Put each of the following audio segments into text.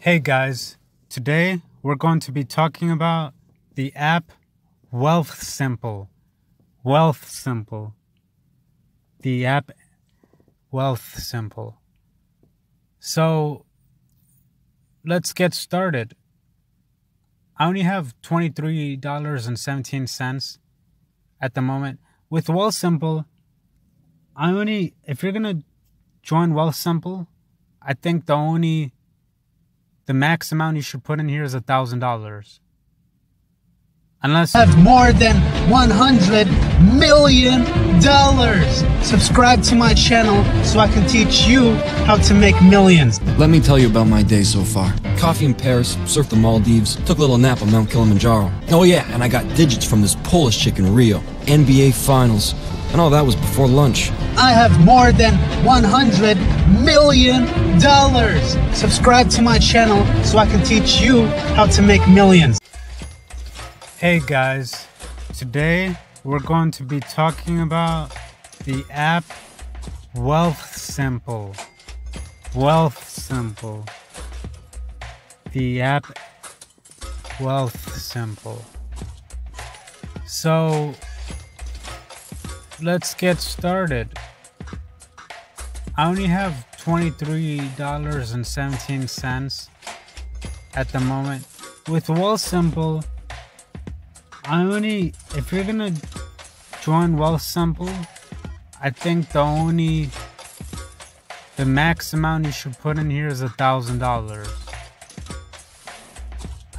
Hey guys, today we're going to be talking about the app Wealthsimple. Wealthsimple. The app Wealthsimple. So let's get started. I only have $23.17 at the moment. With Wealthsimple, if you're gonna join Wealthsimple, I think the max amount you should put in here is $1,000. Unless I have more than $100 million. Subscribe to my channel so I can teach you how to make millions. Let me tell you about my day so far. Coffee in Paris, surfed the Maldives, took a little nap on Mount Kilimanjaro. Oh yeah, and I got digits from this Polish chick in Rio. NBA Finals. And all that was before lunch. I have more than $100 million. Subscribe to my channel so I can teach you how to make millions. Hey guys, today we're going to be talking about the app Wealthsimple. Wealthsimple. The app Wealthsimple. So let's get started. I only have $23.17 at the moment. With Wealthsimple, if you're gonna join Wealthsimple, I think the max amount you should put in here is $1,000.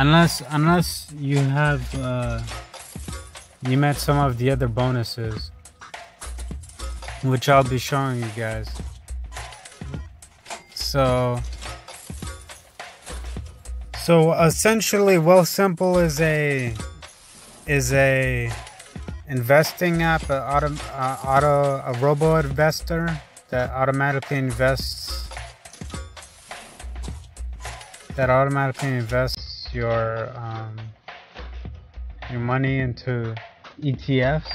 Unless you have you met some of the other bonuses, which I'll be showing you guys. So essentially Wealthsimple is a investing app, a robo investor that automatically invests your money into ETFs.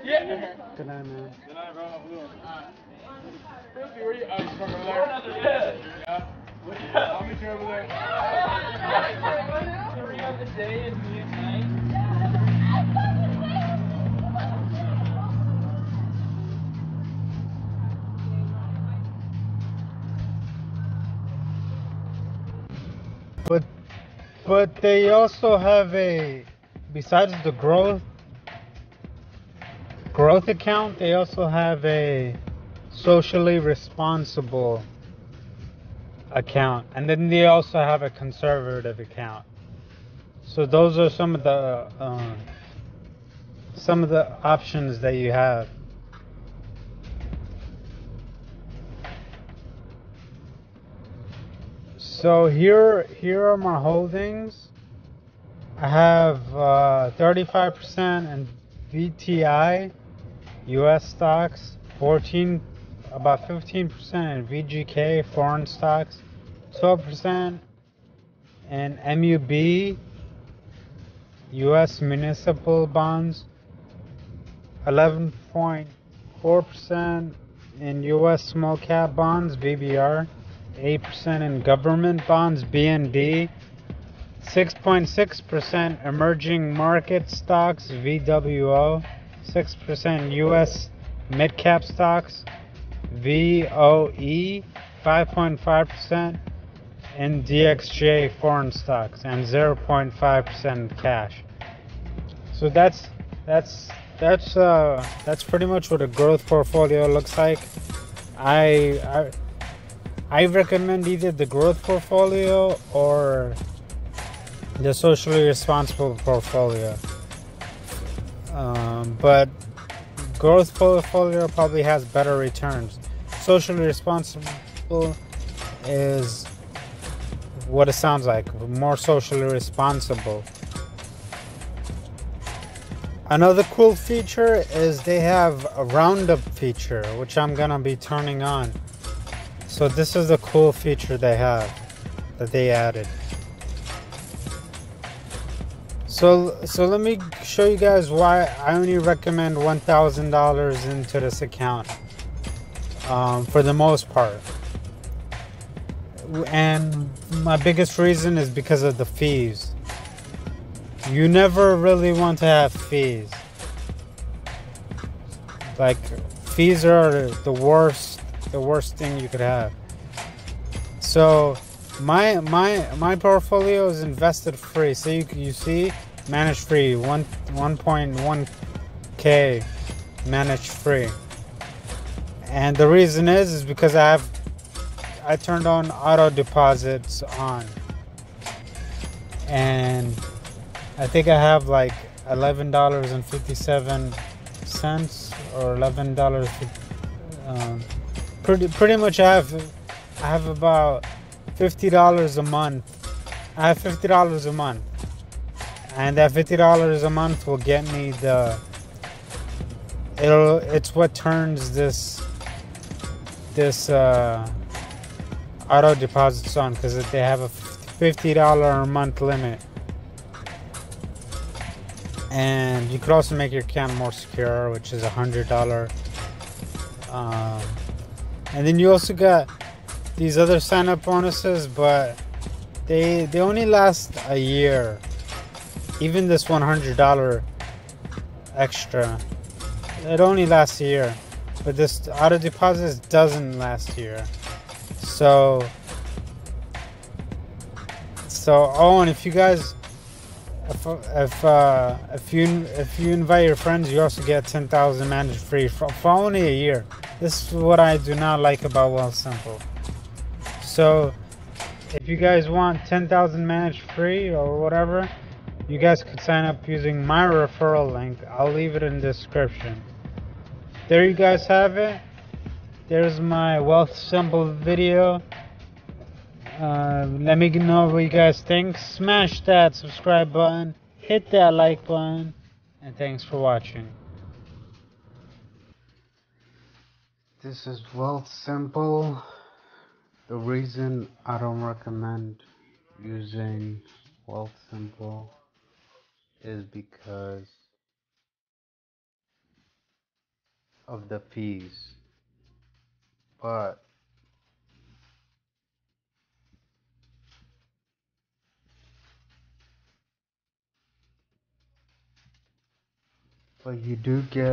Yeah. Good night, man. Good night, bro. Where you? Oh, you from over there? Yeah. I'll meet you over there. 3 of the day and me at night. But they also have besides the growth account, they also have a socially responsible account, and then they also have a conservative account. So those are some of the options that you have. So here are my holdings. I have 35% in VTI US stocks, about 15% in VGK foreign stocks, 12% in MUB US municipal bonds, 11.4% in US small cap bonds BBR, 8% in government bonds BND, 6.6% emerging market stocks VWO, 6% US mid-cap stocks VOE, 5.5% in DXJ foreign stocks, and 0.5% cash. So that's pretty much what a growth portfolio looks like. I recommend either the growth portfolio or the socially responsible portfolio, but growth portfolio probably has better returns. Socially responsible is what it sounds like, more socially responsible. Another cool feature is they have a roundup feature, which I'm gonna be turning on. So this is the cool feature they have that they added. So let me show you guys why I only recommend $1,000 into this account for the most part. And my biggest reason is because of the fees. You never really want to have fees. Like, fees are the worst thing you could have. So my portfolio is invested free. So you see, managed free, 1.1k managed free. And the reason is because I turned on auto deposits on, and I think I have like $11.57 or $11. Pretty much I have about $50 a month. I have $50 a month, and that $50 a month will get me it's what turns this auto deposits on, because they have a $50 a month limit. And you could also make your account more secure, which is $100. And then you also got these other sign-up bonuses, but they only last a year. Even this $100 extra, it only lasts a year. But this auto deposits doesn't last a year. So oh, and if you guys, if you invite your friends, you also get 10,000 managed free for only a year. This is what I do not like about Wealthsimple. So if you guys want 10,000 managed free or whatever, you guys could sign up using my referral link. I'll leave it in the description. There you guys have it. There's my Wealthsimple video. Let me know what you guys think. Smash that subscribe button, hit that like button, and thanks for watching. This is Wealthsimple. The reason I don't recommend using Wealthsimple is because of the fees. But you do get